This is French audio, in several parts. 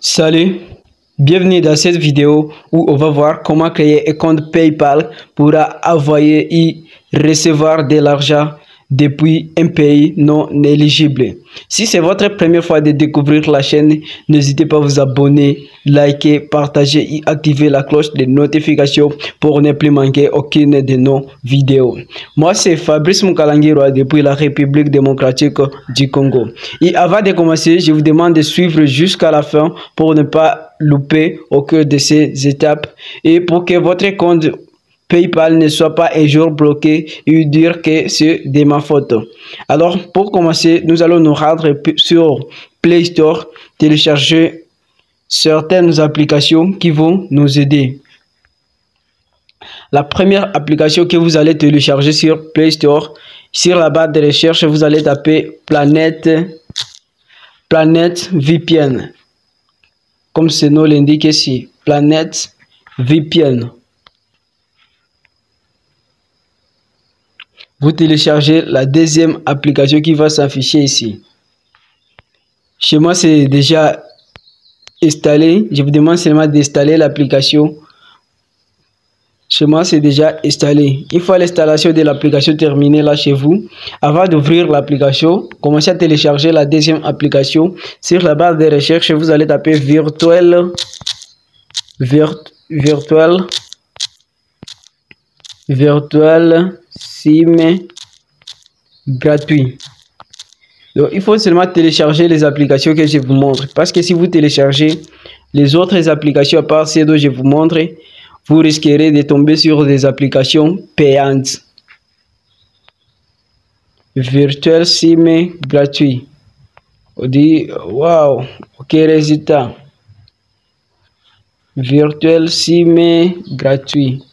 Salut, bienvenue dans cette vidéo où on va voir comment créer un compte PayPal pour envoyer et recevoir de l'argent depuis un pays non éligible. Si c'est votre première fois de découvrir la chaîne, n'hésitez pas à vous abonner, liker, partager et activer la cloche de notification pour ne plus manquer aucune de nos vidéos. Moi, c'est Fabrice Mukalangirwa depuis la République démocratique du Congo. Et avant de commencer, je vous demande de suivre jusqu'à la fin pour ne pas louper au cœur de ces étapes et pour que votre compte PayPal ne soit pas un jour bloqué et dire que c'est de ma faute. Alors, pour commencer, nous allons nous rendre sur Play Store, télécharger certaines applications qui vont nous aider. La première application que vous allez télécharger sur Play Store, sur la barre de recherche, vous allez taper Planète VPN. Comme ce nom l'indique ici, Planète VPN. Vous téléchargez la deuxième application qui va s'afficher ici. Chez moi, c'est déjà installé. Je vous demande seulement d'installer l'application. Chez moi, c'est déjà installé. Une fois l'installation de l'application terminée là chez vous, avant d'ouvrir l'application, commencez à télécharger la deuxième application. Sur la barre de recherche, vous allez taper virtuel SIM gratuit. Donc, il faut seulement télécharger les applications que je vous montre. Parce que si vous téléchargez les autres applications à part celles dont je vous montre, vous risquerez de tomber sur des applications payantes. Virtuel SIM gratuit. On dit, waouh, ok résultat. Virtuel SIM gratuit.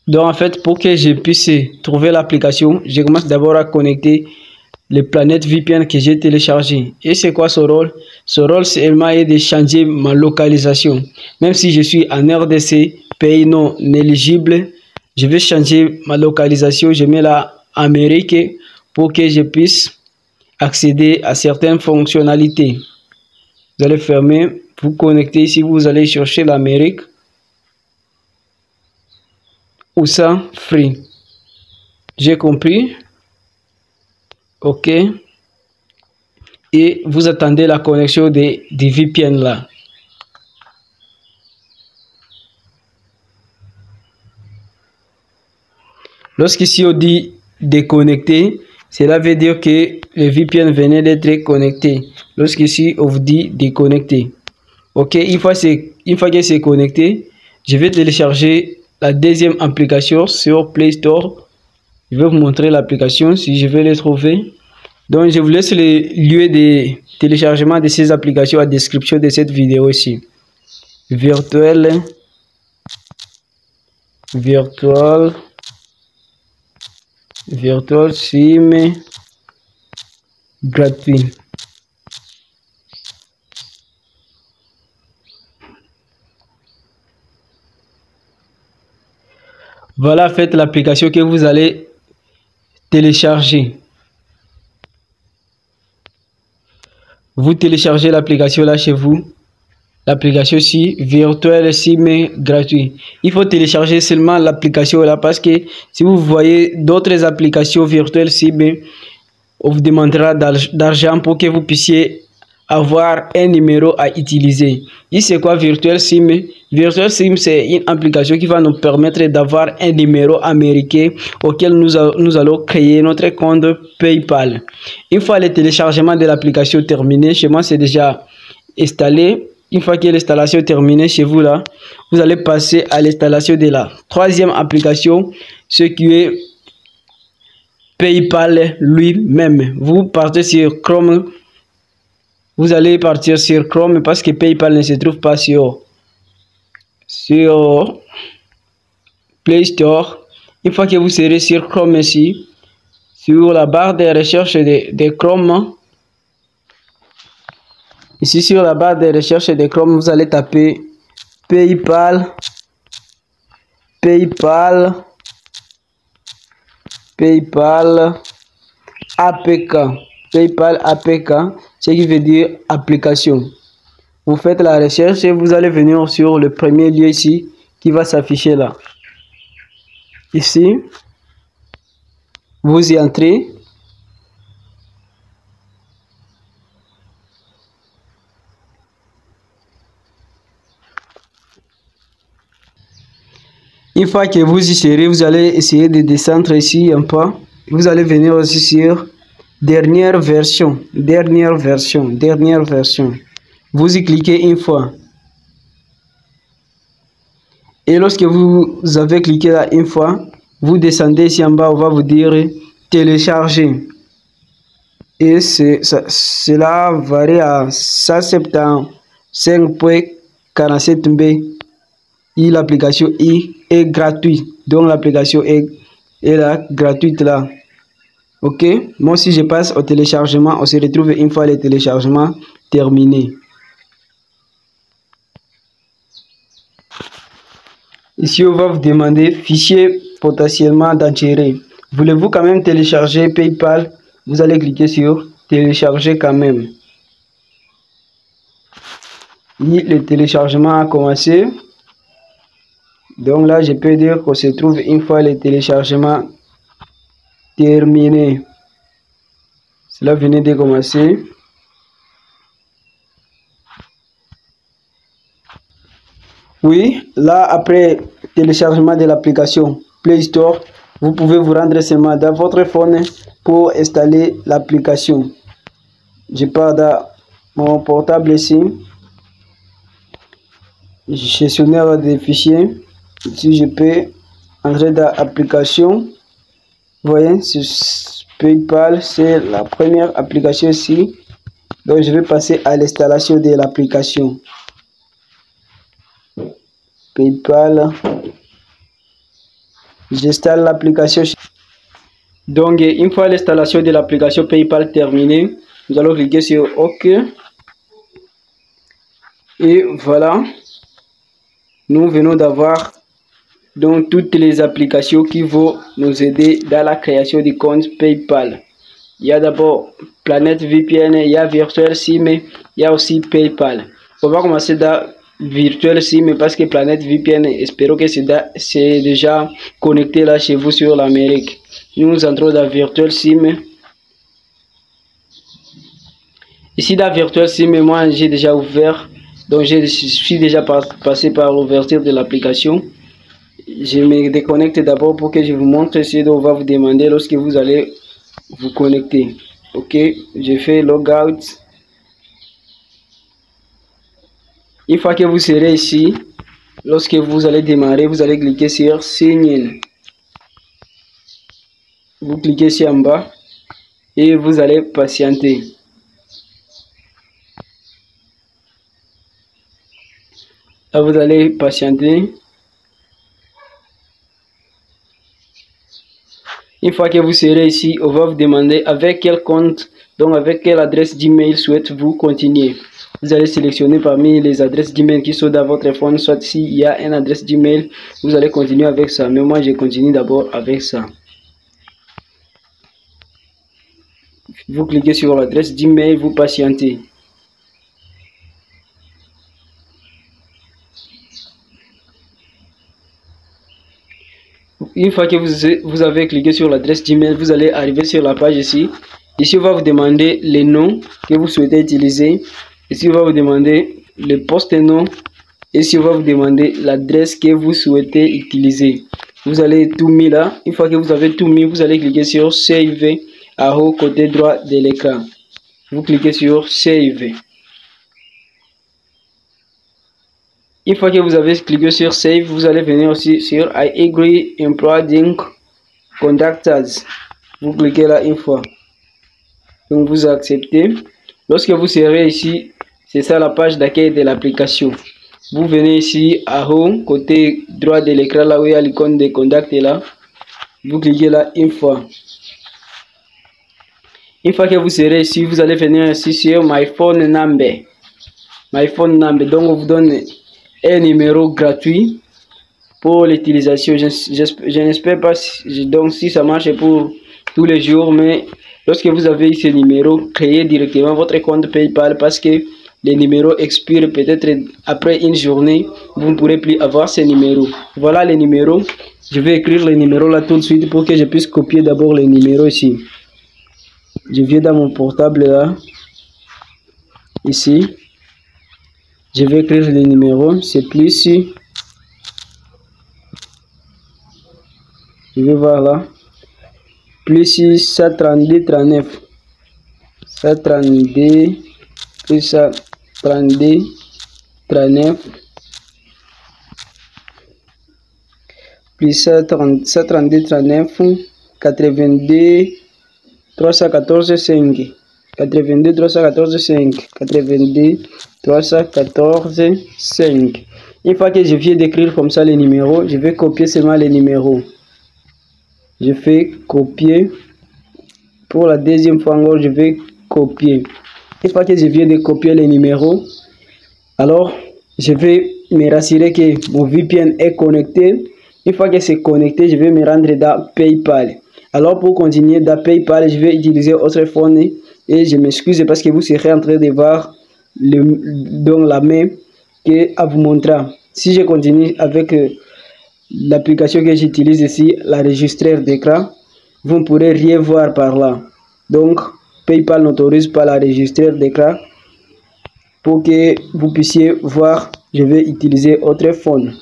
Donc en fait, pour que je puisse trouver l'application, je commence d'abord à connecter les planètes VPN que j'ai téléchargé. Et c'est quoi son rôle? Son rôle, c'est de changer ma localisation. Même si je suis en RDC, pays non éligible, je vais changer ma localisation. Je mets la Amérique pour que je puisse accéder à certaines fonctionnalités. Vous allez fermer, vous connectez ici, vous allez chercher l'Amérique. Ou ça, free. J'ai compris. OK. Et vous attendez la connexion des VPN là. Lorsqu'ici on dit déconnecter, cela veut dire que le VPN venait d'être connecté. Lorsqu'ici on vous dit déconnecter. OK. Une fois que c'est connecté, je vais télécharger la deuxième application sur Play Store. Je vais vous montrer l'application si je vais les trouver. Donc, je vous laisse le lieu de téléchargement de ces applications à la description de cette vidéo ici. Virtuel SIM gratuit. Voilà, faites l'application que vous allez télécharger. Vous téléchargez l'application là chez vous. L'application ici, Virtuel SIM gratuit. Il faut télécharger seulement l'application là parce que si vous voyez d'autres applications virtuelles SIM, on vous demandera d'argent pour que vous puissiez avoir un numéro à utiliser. Ici, c'est quoi Virtuel SIM? Virtuel SIM, c'est une application qui va nous permettre d'avoir un numéro américain auquel nous allons créer notre compte PayPal. Une fois le téléchargement de l'application terminé, chez moi, c'est déjà installé. Une fois que l'installation est terminée chez vous là, vous allez passer à l'installation de la troisième application, ce qui est PayPal lui-même. Vous partez sur Chrome. Vous allez partir sur Chrome parce que PayPal ne se trouve pas sur Play Store. Une fois que vous serez sur Chrome ici, sur la barre de recherche de Chrome, ici sur la barre de recherche de Chrome, vous allez taper PayPal APK. PayPal APK, ce qui veut dire application. Vous faites la recherche et vous allez venir sur le premier lieu ici qui va s'afficher là. Ici, vous y entrez. Une fois que vous y serez, vous allez essayer de descendre ici un peu. Vous allez venir aussi sur dernière version. Vous y cliquez une fois. Et lorsque vous avez cliqué là une fois, vous descendez ici en bas, on va vous dire télécharger. Et cela varie à 175.47 MB. Et l'application est gratuite. Donc l'application est là, gratuite là. Ok. Moi si je passe au téléchargement, on se retrouve une fois le téléchargement terminé. Ici, on va vous demander fichier potentiellement dangereux. Voulez-vous quand même télécharger PayPal? Vous allez cliquer sur télécharger quand même. Et le téléchargement a commencé. Donc là, je peux dire qu'on se trouve une fois le téléchargement terminé. Cela venait de commencer. Oui, là, après téléchargement de l'application Play Store, vous pouvez vous rendre seulement dans votre phone pour installer l'application. Je pars dans mon portable ici. Gestionnaire des fichiers. Ici, je peux entrer dans l'application. Vous voyez, sur PayPal, c'est la première application ici. Donc, je vais passer à l'installation de l'application. PayPal. J'installe l'application. Donc, une fois l'installation de l'application PayPal terminée, nous allons cliquer sur OK. Et voilà. Nous venons d'avoir donc toutes les applications qui vont nous aider dans la création du compte PayPal. Il y a d'abord Planet VPN, il y a Virtual SIM, il y a aussi PayPal. On va commencer dans Virtual SIM parce que Planet VPN, espérons que c'est déjà connecté là chez vous sur l'Amérique. Nous entrons dans Virtual SIM. Ici dans Virtual SIM, moi j'ai déjà ouvert, donc je suis déjà passé par l'ouverture de l'application. Je me déconnecte d'abord pour que je vous montre ce dont on va vous demander lorsque vous allez vous connecter. Ok, je fais logout. Une fois que vous serez ici, lorsque vous allez démarrer, vous allez cliquer sur Sign in. Vous cliquez ici en bas et vous allez patienter. Là, vous allez patienter. Une fois que vous serez ici, on va vous demander avec quel compte, donc avec quelle adresse d'email souhaitez-vous continuer. Vous allez sélectionner parmi les adresses d'email qui sont dans votre phone, soit s'il y a une adresse d'email, vous allez continuer avec ça. Mais moi, je continue d'abord avec ça. Vous cliquez sur l'adresse d'email, vous patientez. Une fois que vous avez cliqué sur l'adresse d'email, vous allez arriver sur la page ici. Ici, on va vous demander les noms que vous souhaitez utiliser. Ici, on va vous demander le post-nom. Ici, on va vous demander l'adresse que vous souhaitez utiliser. Vous allez tout mis là. Une fois que vous avez tout mis, vous allez cliquer sur Save à haut côté droit de l'écran. Vous cliquez sur Save. Une fois que vous avez cliqué sur Save, vous allez venir aussi sur I agree employing contactors. Vous cliquez là une fois. Donc vous acceptez. Lorsque vous serez ici, c'est ça la page d'accueil de l'application. Vous venez ici à haut, côté droit de l'écran, là où il y a l'icône de contact là. Vous cliquez là une fois. Une fois que vous serez ici, vous allez venir ici sur My Phone Number. My Phone Number. Donc on vous donne un numéro gratuit pour l'utilisation. Je n'espère pas donc si ça marche pour tous les jours, mais lorsque vous avez ce numéro, créez directement votre compte PayPal parce que les numéros expirent peut-être après une journée, vous ne pourrez plus avoir ces numéros. Voilà les numéros. Je vais écrire les numéros là tout de suite pour que je puisse copier d'abord les numéros ici. Je viens dans mon portable là. Ici. Je vais écrire les numéros. C'est plus ici. Je vais voir là. Plus 6, 732, 39. 732, plus 732, 39. Plus 732, 39, 82, 314, 5. 82, 314, 5. 82, 314, 5. Une fois que je viens d'écrire comme ça les numéros, je vais copier seulement les numéros. Je fais copier. Pour la deuxième fois encore, je vais copier. Une fois que je viens de copier les numéros, alors je vais me rassurer que mon VPN est connecté. Une fois que c'est connecté, je vais me rendre dans PayPal. Alors pour continuer dans PayPal, je vais utiliser autre phone et je m'excuse parce que vous serez en train de voir dans la main que à vous montrer. Si je continue avec l'application que j'utilise ici, l'enregistreur d'écran, vous ne pourrez rien voir par là. Donc, PayPal n'autorise pas l'enregistreur d'écran. Pour que vous puissiez voir, je vais utiliser autre phone.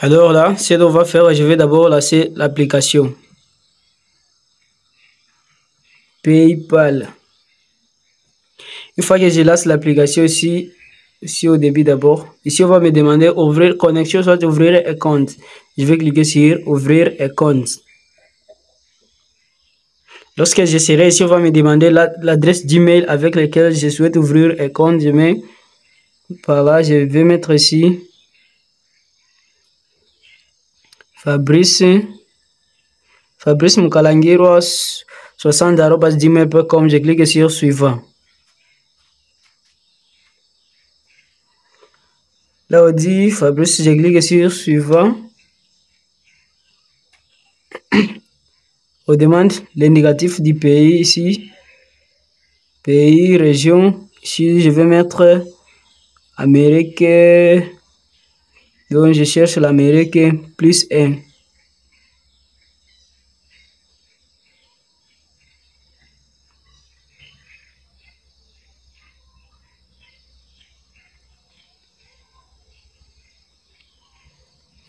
Alors là, ce qu'on va faire, je vais d'abord lancer l'application PayPal. Une fois que je lance l'application ici au début d'abord, ici on va me demander ouvrir connexion, soit ouvrir un compte. Je vais cliquer sur ouvrir un compte. Lorsque je serai ici, on va me demander l'adresse d'email avec laquelle je souhaite ouvrir un compte. Je mets par là, je vais mettre ici Fabrice Mukalangirwa 60@gmail.com. Je clique sur suivant. Là on dit Fabrice, je clique sur suivant. On demande l'indicatif du pays ici. Pays, région. Ici je vais mettre Amérique. Donc je cherche l'Amérique plus 1.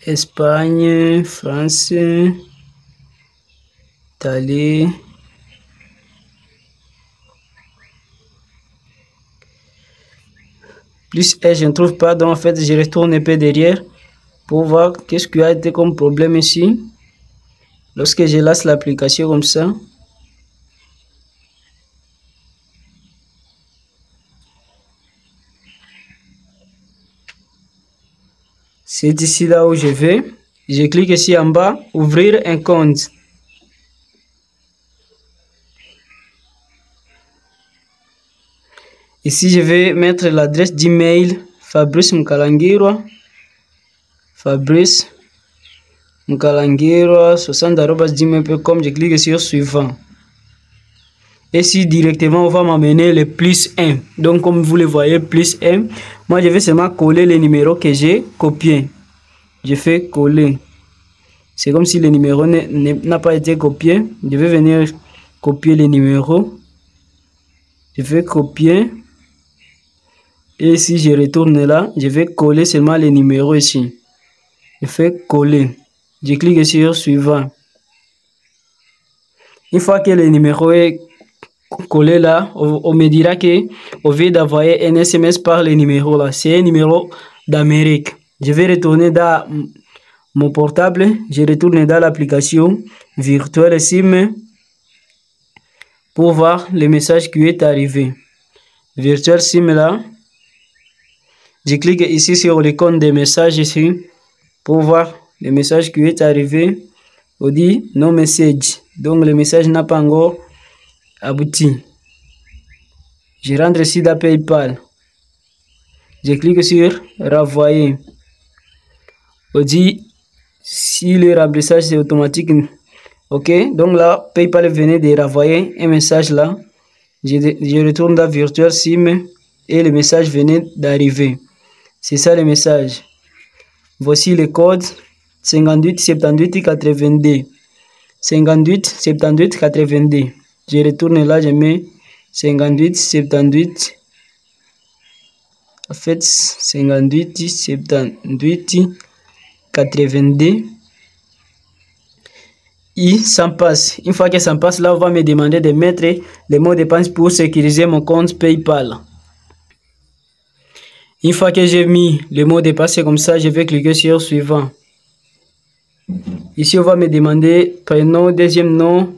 Espagne, France, Italie, plus et je ne trouve pas, donc en fait je retourne un peu derrière pour voir qu'est-ce qui a été comme problème ici. Lorsque je lance l'application comme ça, c'est ici là où je vais. Je clique ici en bas, ouvrir un compte. Ici, je vais mettre l'adresse d'email Fabrice Mukalangirwa. Fabrice Mukalangirwa 60@gmail.com. Je clique sur suivant. Et si directement, on va m'amener le plus 1. Donc, comme vous le voyez, plus 1. Moi, je vais seulement coller les numéros que j'ai copiés. Je fais coller. C'est comme si le numéro n'a pas été copié. Je vais venir copier les numéros. Je vais copier. Et si je retourne là, je vais coller seulement les numéros ici. Je fais coller. Je clique sur suivant. Une fois que le numéro est collé là, on me dira que au lieu d'envoyer un SMS par les numéros là, c'est un numéro d'Amérique. Je vais retourner dans mon portable. Je retourne dans l'application virtuelle SIM pour voir le message qui est arrivé. Virtual SIM là. Je clique ici sur l'icône des messages ici pour voir le message qui est arrivé. On dit no message. Donc le message n'a pas encore abouti. Je rentre ici dans PayPal. Je clique sur renvoyer. On dit si le remplissage c'est automatique, Ok, donc là, PayPal venait de renvoyer un message là. Je retourne dans Virtual SIM et le message venait d'arriver. C'est ça le message. Voici le code 58 78 82. 58 78 82. Je retourne là, je mets 58 78. En fait, 58 78 82. Et ça passe. Une fois que ça passe, là, on va me demander de mettre les mots de passe pour sécuriser mon compte PayPal. Une fois que j'ai mis le mot de passe comme ça, je vais cliquer sur suivant. Ici, on va me demander prénom, deuxième nom,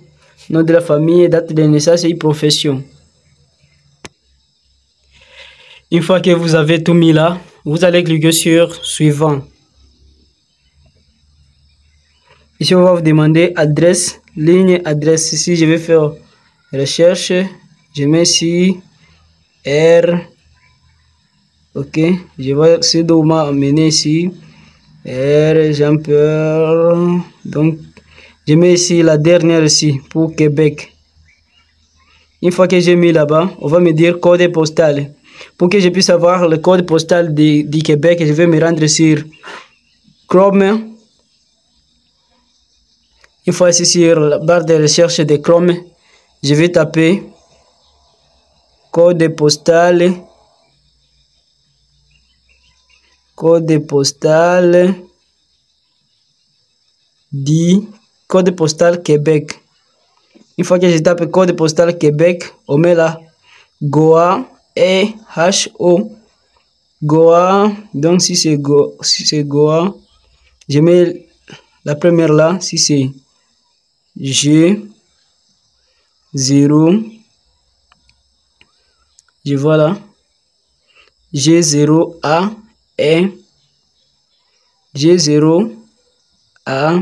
nom de la famille, date de naissance et profession. Une fois que vous avez tout mis là, vous allez cliquer sur suivant. Ici, on va vous demander adresse, ligne, adresse. Ici, je vais faire recherche. Je mets ici R. Ok, je vois ce dont m'a amené ici. R, Jean-Pierre. Donc, je mets ici la dernière ici pour Québec. Une fois que j'ai mis là-bas, on va me dire code postal. Pour que je puisse avoir le code postal du Québec, je vais me rendre sur Chrome. Une fois ici sur la barre de recherche de Chrome, je vais taper code postal. Code postal code postal Québec. Une fois que je tape code postal Québec, on met là Goa et H-O. Goa, donc si c'est Goa, je mets la première là, si c'est G 0, je vois là G0 A et G0 A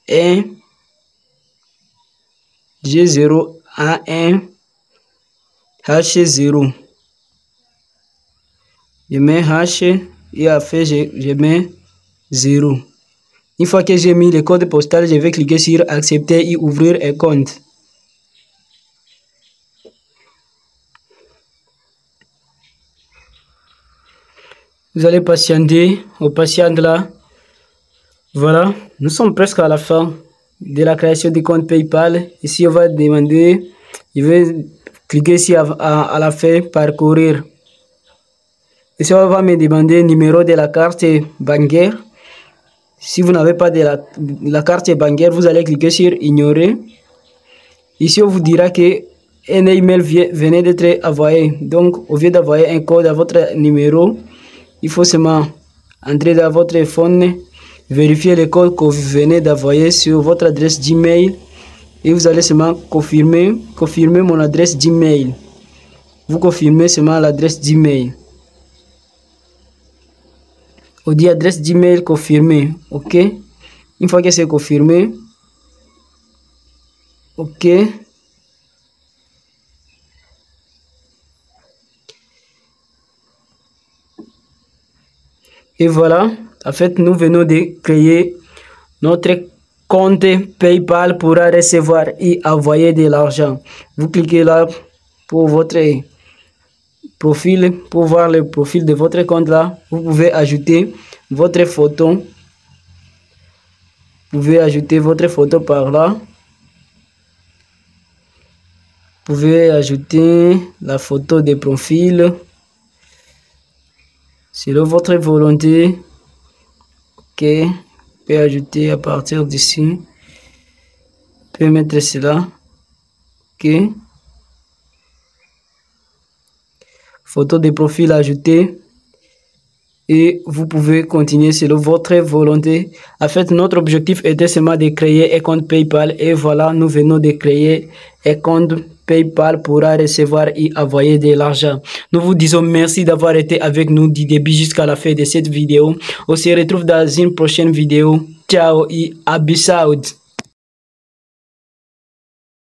et G0 A1 H0. Je mets H et après je mets 0. Une fois que j'ai mis le code postal, je vais cliquer sur accepter et ouvrir un compte. Vous allez patienter, on patiente là. Voilà, nous sommes presque à la fin de la création du compte PayPal. Ici, on va demander, je vais cliquer ici à la fin, parcourir. Ici, on va me demander le numéro de la carte bancaire. Si vous n'avez pas de la carte bancaire, vous allez cliquer sur ignorer. Ici, on vous dira que un email venait d'être envoyé. Donc, au lieu d'envoyer un code à votre numéro, il faut seulement entrer dans votre téléphone, vérifier le code que vous venez d'envoyer sur votre adresse Gmail et vous allez seulement confirmer mon adresse Gmail. Vous confirmez seulement l'adresse Gmail. On dit adresse Gmail confirmée. Ok. Une fois que c'est confirmé, ok. Et voilà, en fait, nous venons de créer notre compte PayPal pour recevoir et envoyer de l'argent. Vous cliquez là pour votre profil, pour voir le profil de votre compte là. Vous pouvez ajouter votre photo. Vous pouvez ajouter votre photo par là. Vous pouvez ajouter la photo de profil. Selon votre volonté. Ok. Vous pouvez ajouter à partir d'ici. Vous pouvez mettre cela. Ok. Photo de profil ajoutée. Et vous pouvez continuer selon votre volonté. En fait, notre objectif était seulement de créer un compte PayPal. Et voilà, nous venons de créer un compte PayPal pour recevoir et envoyer de l'argent. Nous vous disons merci d'avoir été avec nous du début jusqu'à la fin de cette vidéo. On se retrouve dans une prochaine vidéo. Ciao et à bisous.